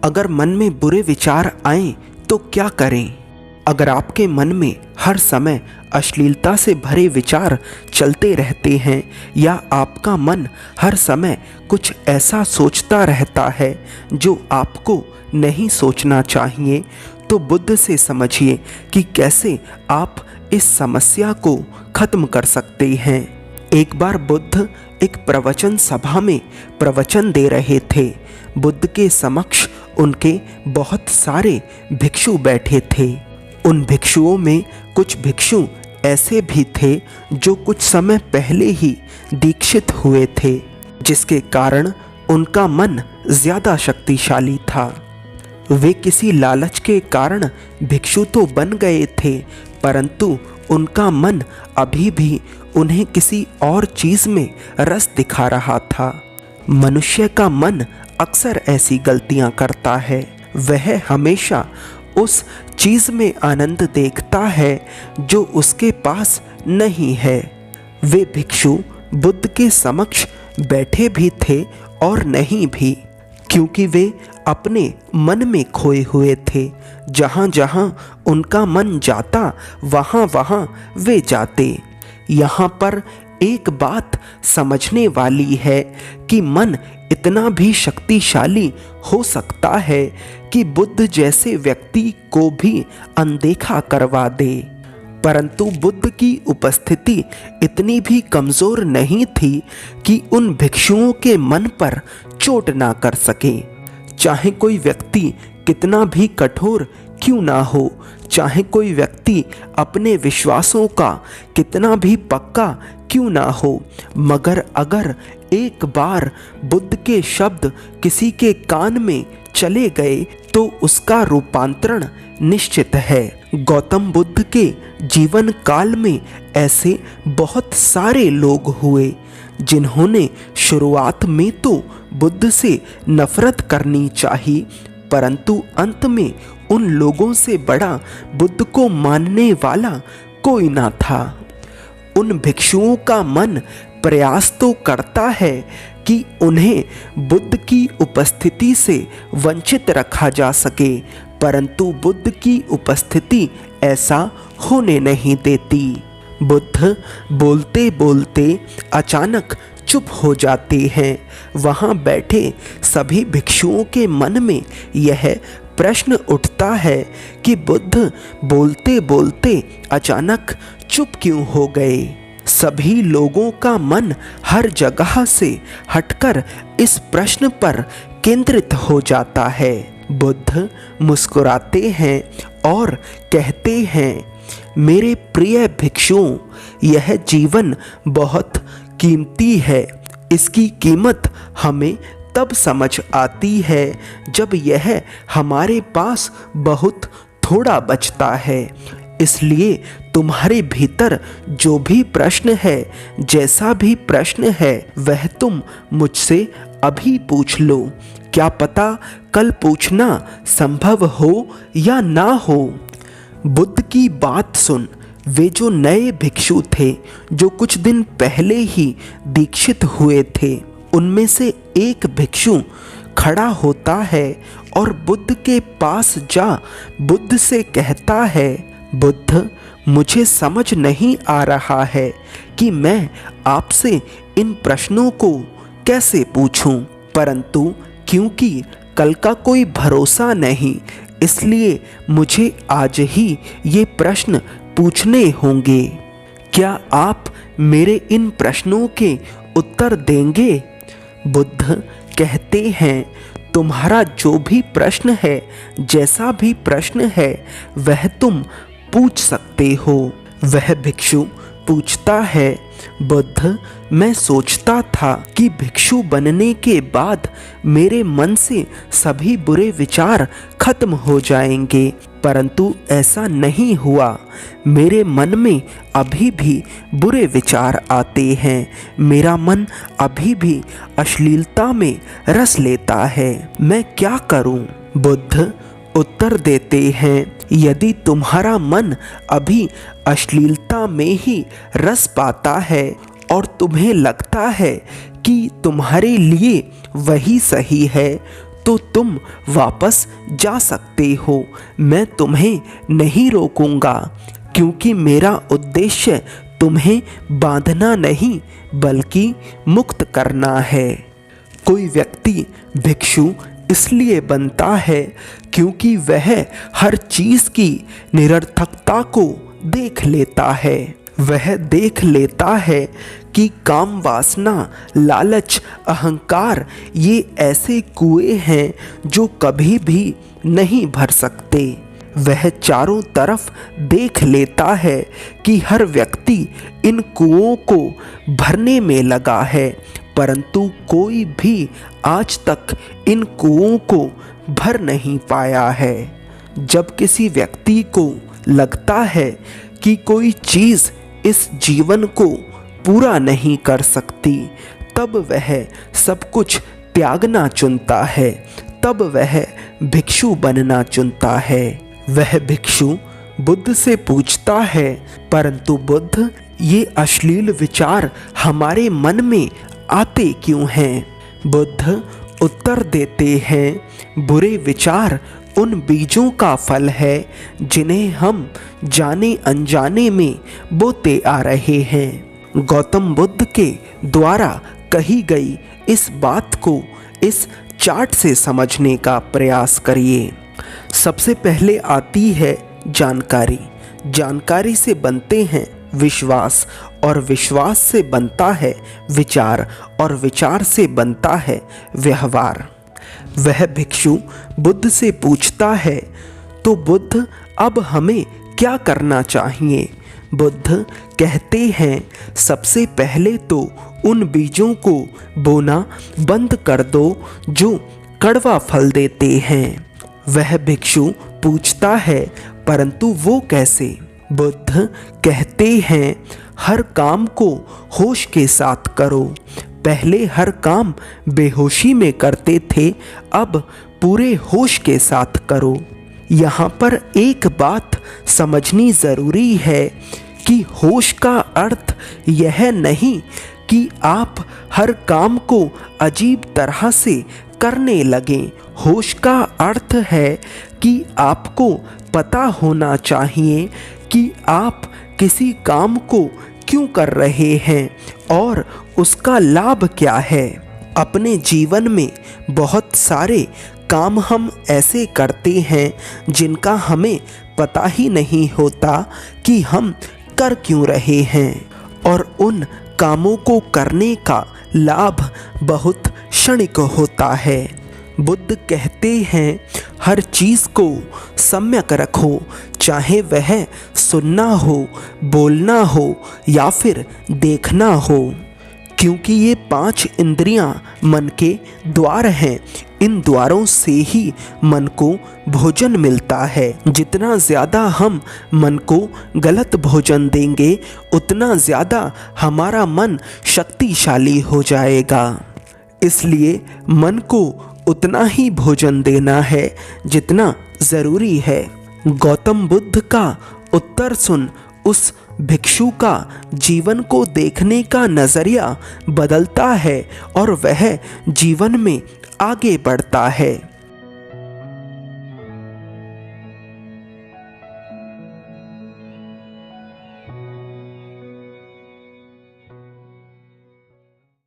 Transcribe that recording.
अगर मन में बुरे विचार आएं तो क्या करें? अगर आपके मन में हर समय अश्लीलता से भरे विचार चलते रहते हैं या आपका मन हर समय कुछ ऐसा सोचता रहता है जो आपको नहीं सोचना चाहिए, तो बुद्ध से समझिए कि कैसे आप इस समस्या को खत्म कर सकते हैं। एक बार बुद्ध एक प्रवचन सभा में प्रवचन दे रहे थे। बुद्ध के समक्ष उनके बहुत सारे भिक्षु बैठे थे। उन भिक्षुओं में कुछ भिक्षु ऐसे भी थे जो कुछ समय पहले ही दीक्षित हुए थे, जिसके कारण उनका मन ज्यादा शक्तिशाली था। वे किसी लालच के कारण भिक्षु तो बन गए थे, परंतु उनका मन अभी भी उन्हें किसी और चीज में रस दिखा रहा था। मनुष्य का मन अक्सर ऐसी गलतियां करता है। वह हमेशा उस चीज में आनंद देखता है जो उसके पास नहीं है। वे भिक्षु बुद्ध के समक्ष बैठे भी थे और नहीं भी, क्योंकि वे अपने मन में खोए हुए थे। जहाँ जहाँ उनका मन जाता वहाँ वहाँ वे जाते। यहाँ पर एक बात समझने वाली है कि मन इतना भी शक्तिशाली हो सकता है कि बुद्ध जैसे व्यक्ति को भी अनदेखा करवा दे, परंतु बुद्ध की उपस्थिति इतनी भी कमजोर नहीं थी कि उन भिक्षुओं के मन पर चोट ना कर सके। चाहे कोई व्यक्ति कितना भी कठोर क्यों ना हो, चाहे कोई व्यक्ति अपने विश्वासों का कितना भी पक्का क्यों ना हो, मगर अगर एक बार बुद्ध के शब्द किसी के कान में चले गए तो उसका रूपांतरण निश्चित है। गौतम बुद्ध के जीवन काल में ऐसे बहुत सारे लोग हुए जिन्होंने शुरुआत में तो बुद्ध से नफरत करनी चाहिए, परंतु अंत में उन लोगों से बड़ा बुद्ध को मानने वाला कोई ना था। उन भिक्षुओं का मन प्रयास तो करता है कि उन्हें बुद्ध की उपस्थिति से वंचित रखा जा सके, परंतु बुद्ध की उपस्थिति ऐसा होने नहीं देती। बुद्ध बोलते बोलते अचानक चुप हो जाते हैं। वहाँ बैठे सभी भिक्षुओं के मन में यह प्रश्न उठता है कि बुद्ध बोलते बोलते अचानक चुप क्यों हो गए। सभी लोगों का मन हर जगह से हटकर इस प्रश्न पर केंद्रित हो जाता है। बुद्ध मुस्कुराते हैं और कहते हैं, मेरे प्रिय भिक्षुओं, यह जीवन बहुत कीमती है। इसकी कीमत हमें तब समझ आती है जब यह हमारे पास बहुत थोड़ा बचता है। इसलिए तुम्हारे भीतर जो भी प्रश्न है, जैसा भी प्रश्न है, वह तुम मुझसे अभी पूछ लो। क्या पता कल पूछना संभव हो या ना हो। बुद्ध की बात सुन वे जो नए भिक्षु थे, जो कुछ दिन पहले ही दीक्षित हुए थे, उनमें से एक भिक्षु खड़ा होता है और बुद्ध के पास जा बुद्ध से कहता है, बुद्ध, मुझे समझ नहीं आ रहा है कि मैं आपसे इन प्रश्नों को कैसे पूछूं, परंतु क्योंकि कल का कोई भरोसा नहीं, इसलिए मुझे आज ही ये प्रश्न पूछने होंगे। क्या आप मेरे इन प्रश्नों के उत्तर देंगे? बुद्ध कहते हैं, तुम्हारा जो भी प्रश्न है, जैसा भी प्रश्न है, वह तुम पूछ सकते हो। वह भिक्षु पूछता है, बुद्ध, मैं सोचता था कि भिक्षु बनने के बाद मेरे मन से सभी बुरे विचार खत्म हो जाएंगे, परंतु ऐसा नहीं हुआ। मेरे मन में अभी भी बुरे विचार आते हैं। मेरा मन अभी भी अश्लीलता में रस लेता है। मैं क्या करूं? बुद्ध उत्तर देते हैं, यदि तुम्हारा मन अभी अश्लीलता में ही रस पाता है और तुम्हें लगता है कि तुम्हारे लिए वही सही है, तो तुम वापस जा सकते हो। मैं तुम्हें नहीं रोकूंगा, क्योंकि मेरा उद्देश्य तुम्हें बांधना नहीं बल्कि मुक्त करना है। कोई व्यक्ति भिक्षु इसलिए बनता है क्योंकि वह हर चीज की निरर्थकता को देख लेता है। वह देख लेता है कि काम, वासना, लालच, अहंकार ये ऐसे कुएं हैं जो कभी भी नहीं भर सकते। वह चारों तरफ देख लेता है कि हर व्यक्ति इन कुओं को भरने में लगा है, परंतु कोई भी आज तक इन कुओं को भर नहीं पाया है। जब किसी व्यक्ति को लगता है कि कोई चीज़ इस जीवन को पूरा नहीं कर सकती, तब वह सब कुछ त्यागना चुनता है, तब वह भिक्षु बनना चुनता है। वह भिक्षु बुद्ध से पूछता है, परंतु बुद्ध, ये अश्लील विचार हमारे मन में आते क्यों हैं? बुद्ध उत्तर देते हैं, बुरे विचार उन बीजों का फल है जिन्हें हम जाने अनजाने में बोते आ रहे हैं। गौतम बुद्ध के द्वारा कही गई इस बात को इस चार्ट से समझने का प्रयास करिए। सबसे पहले आती है जानकारी। जानकारी से बनते हैं विश्वास, और विश्वास से बनता है विचार, और विचार से बनता है व्यवहार। वह भिक्षु बुद्ध से पूछता है, तो बुद्ध अब हमें क्या करना चाहिए? बुद्ध कहते हैं, सबसे पहले तो उन बीजों को बोना बंद कर दो जो कड़वा फल देते हैं। वह भिक्षु पूछता है, परंतु वो कैसे? बुद्ध कहते हैं, हर काम को होश के साथ करो। पहले हर काम बेहोशी में करते थे, अब पूरे होश के साथ करो। यहाँ पर एक बात समझनी ज़रूरी है कि होश का अर्थ यह नहीं कि आप हर काम को अजीब तरह से करने लगें। होश का अर्थ है कि आपको पता होना चाहिए कि आप किसी काम को क्यों कर रहे हैं और उसका लाभ क्या है। अपने जीवन में बहुत सारे काम हम ऐसे करते हैं जिनका हमें पता ही नहीं होता कि हम कर क्यों रहे हैं, और उन कामों को करने का लाभ बहुत क्षणिक होता है। बुद्ध कहते हैं, हर चीज़ को सम्यक रखो, चाहे वह सुनना हो, बोलना हो या फिर देखना हो, क्योंकि ये 5 इंद्रियां मन के द्वार हैं। इन द्वारों से ही मन को भोजन मिलता है। जितना ज़्यादा हम मन को गलत भोजन देंगे, उतना ज़्यादा हमारा मन शक्तिशाली हो जाएगा। इसलिए मन को उतना ही भोजन देना है जितना ज़रूरी है। गौतम बुद्ध का उत्तर सुन उस भिक्षु का जीवन को देखने का नज़रिया बदलता है और वह जीवन में आगे बढ़ता है।